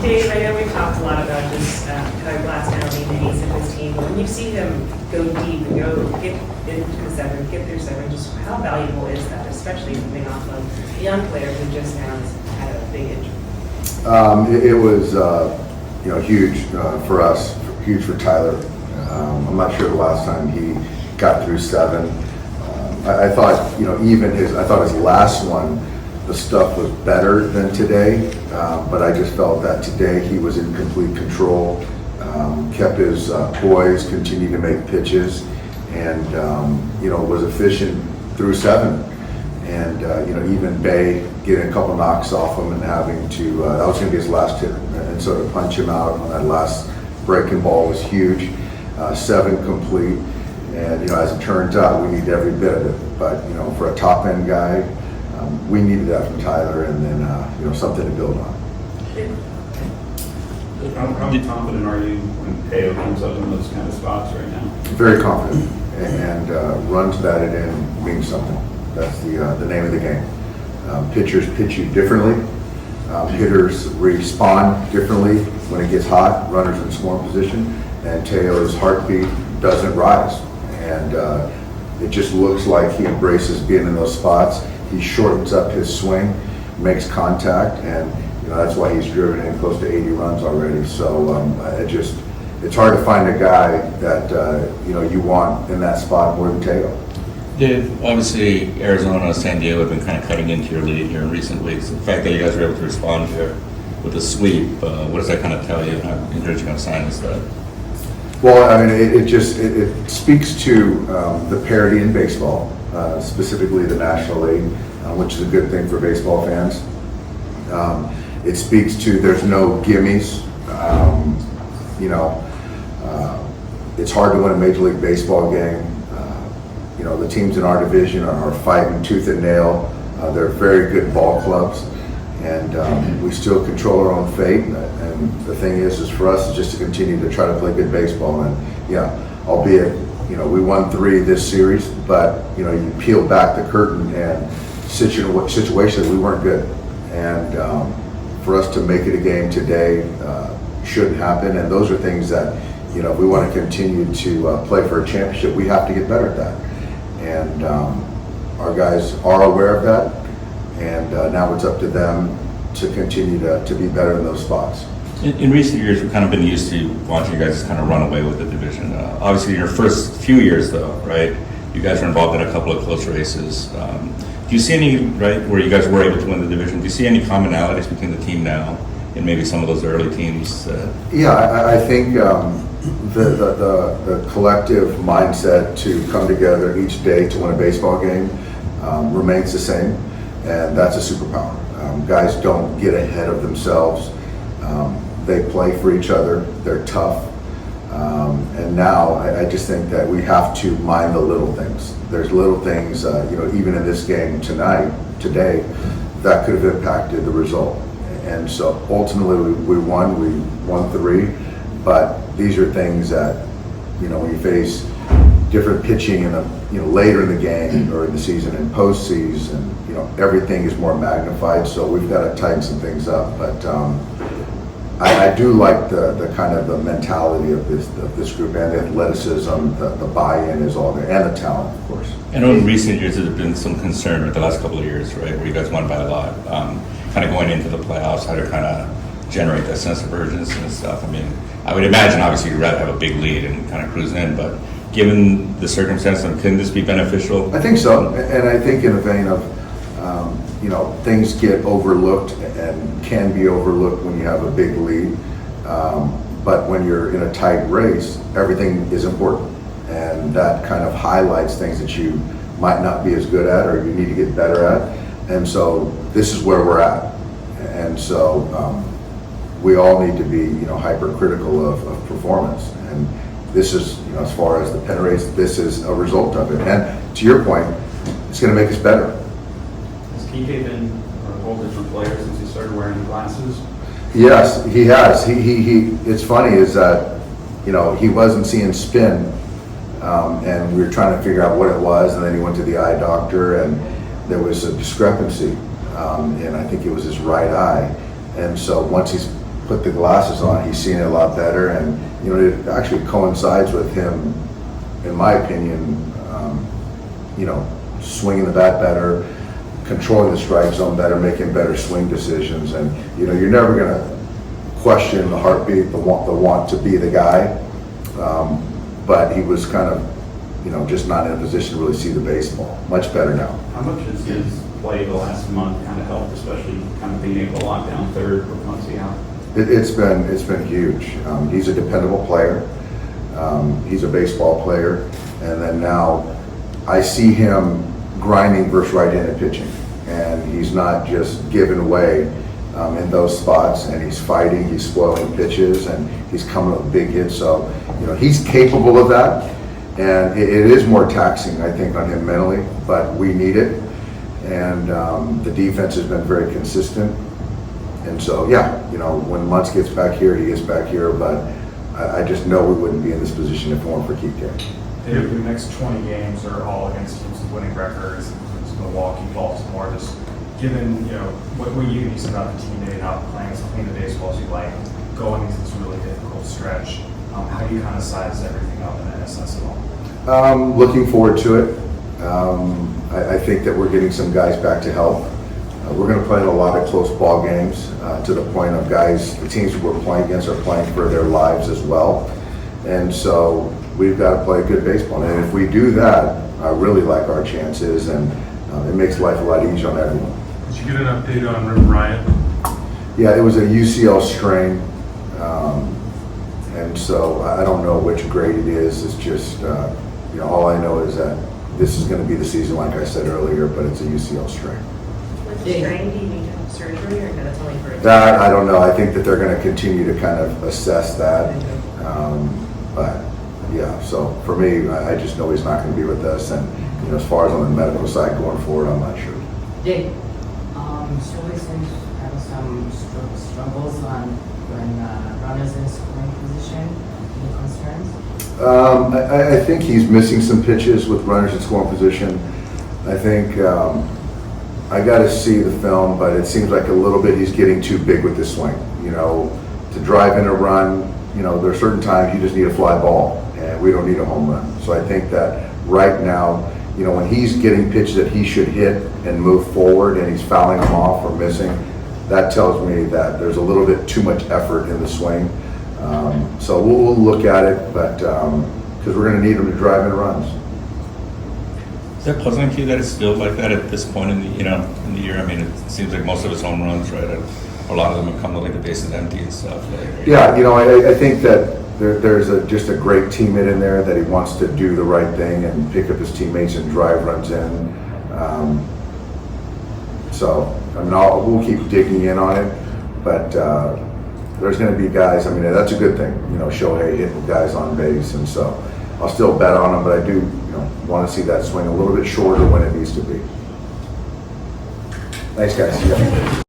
Dave, I know we've talked a lot about just Tyler Glasnow being the ace of his team, but when you see him go deep and go get into the seventh, get through seven, just how valuable is that, especially coming off of a young player who just now has had a big injury? It was huge for us, huge for Tyler. I'm not sure the last time he got through seven. I thought I thought his last one, the stuff was better than today, but I just felt that today he was in complete control, kept his poise, continued to make pitches, and was efficient through seven. And even Bay getting a couple knocks off him and having to that was going to be his last hitter, and so to punch him out on that last breaking ball was huge. Seven complete, and as it turns out, we need every bit of it. But for a top end guy, we needed that from Tyler, and then something to build on. How confident are you when Teo comes up in those kind of spots right now? Very confident, and runs batted in means something. That's the name of the game. Pitchers pitch you differently. Hitters respond differently when it gets hot. Runners in scoring position, and Teo's heartbeat doesn't rise, and it just looks like he embraces being in those spots. He shortens up his swing, makes contact, and that's why he's driven in close to 80 runs already. So it's hard to find a guy that you want in that spot more than Teo. Dave, obviously Arizona, San Diego have been kind of cutting into your lead here in recent weeks. The fact that you guys were able to respond here with a sweep, what does that kind of tell you? How encouraging of a sign is that? Well, I mean, it speaks to the parity in baseball, specifically the National League, which is a good thing for baseball fans. It speaks to there's no gimmies. It's hard to win a Major League Baseball game. The teams in our division are fighting tooth and nail. They're very good ball clubs, and we still control our own fate. And the thing is for us is just to continue to try to play good baseball. And albeit we won 3 this series, but you peel back the curtain and situations we weren't good. And for us to make it a game today shouldn't happen. And those are things that if we want to continue to play for a championship, we have to get better at that. And our guys are aware of that, and now it's up to them to continue to be better in those spots. In recent years, we've kind of been used to watching you guys kind of run away with the division. Obviously, in your first few years, though, right, you guys were involved in a couple of close races. Do you see any, right, where you guys were able to win the division? Do you see any commonalities between the team now and maybe some of those early teams? Yeah, I think the collective mindset to come together each day to win a baseball game remains the same, and that's a superpower. Guys don't get ahead of themselves. They play for each other. They're tough. And now I just think that we have to mind the little things. There's little things, even in this game today, that could have impacted the result. And so ultimately we won 3, but these are things that, when you face different pitching in later in the game or in the season and postseason, everything is more magnified. So we've got to tighten some things up. But I do like the kind of the mentality of this group, and the athleticism, the buy-in is all there, and the talent, of course. I know in recent years there's been some concern with the last couple of years, right, where you guys won by a lot. Kind of going into the playoffs, how to kind of generate that sense of urgency and stuff. I mean, I would imagine obviously you'd rather have a big lead and kind of cruise in, but given the circumstances, can this be beneficial? I think so, and I think in a vein of, things get overlooked and can be overlooked when you have a big lead, but when you're in a tight race, everything is important, and that kind of highlights things that you might not be as good at or you need to get better at. And so this is where we're at, and so we all need to be hypercritical of performance. And this is as far as the pen race, this is a result of it. And to your point, it's going to make us better. Has TJ been a whole different player since he started wearing the glasses? Yes, he has. He it's funny is that he wasn't seeing spin, and we were trying to figure out what it was, and then he went to the eye doctor, and there was a discrepancy, and I think it was his right eye. And so once he's put the glasses on, he's seen it a lot better, and you know, it actually coincides with him, in my opinion, you know, swinging the bat better, controlling the strike zone better, making better swing decisions, and you know, you're never going to question the heartbeat, the want to be the guy, but he was kind of, you know, just not in a position to really see the baseball. Much better now. How much has his play the last month kind of helped, especially kind of being able to lock down third with Muncy out? It's been huge. He's a dependable player. He's a baseball player, and then now I see him grinding versus right-handed pitching, and he's not just giving away in those spots, and he's fighting, he's spoiling pitches, and he's coming with big hits. So, you know, he's capable of that, and it is more taxing, I think, on him mentally, but we need it, and the defense has been very consistent. And so, yeah, you know, when Muntz gets back here, he gets back here, but I just know we wouldn't be in this position if it weren't for Kike. Dave, the next 20 games are all against teams with winning records, includes Milwaukee, Baltimore. Just given, you know, what you need about the team maybe not playing something the baseballs you like, going into this really difficult stretch, how do you kind of size everything up in a sense at all? Looking forward to it. I think that we're getting some guys back to health. We're going to play in a lot of close ball games to the point of guys, the teams we're playing against are playing for their lives as well. And so we've got to play good baseball. And if we do that, I really like our chances, and it makes life a lot easier on everyone. Did you get an update on Rip Bryant? Yeah, it was a UCL strain. And so I don't know which grade it is. It's just, you know, all I know is that this is going to be the season, like I said earlier, but it's a UCL strain. With the strain, do you need to have surgery, or that's only for? That, I don't know. I think that they're going to continue to kind of assess that. But yeah, so for me, I just know he's not going to be with us. And you know, as far as on the medical side going forward, I'm not sure. Jake, Shohei seems having some struggles on when runners in scoring position. Any concerns? I think he's missing some pitches with runners in scoring position. I think I got to see the film, but it seems like a little bit he's getting too big with this swing. You know, to drive in a run, you know, there are certain times you just need a fly ball, and we don't need a home run. So I think that right now, you know, when he's getting pitches that he should hit and move forward, and he's fouling them off or missing, that tells me that there's a little bit too much effort in the swing. So we'll look at it, but because we're going to need him to drive in runs. Is that puzzling to you that it's still like that at this point in the, you know, in the year? I mean, it seems like most of it's home runs, right? A lot of them have come to like the bases empty and stuff. Like, Yeah, you know, I think that there's just a great teammate in there that he wants to do the right thing and pick up his teammates and drive runs in. So I mean, we'll keep digging in on it, but there's going to be guys. I mean, that's a good thing. You know, Shohei hitting guys on base, and so I'll still bet on him, but I do, you know, want to see that swing a little bit shorter when it needs to be. Thanks, guys. Yeah.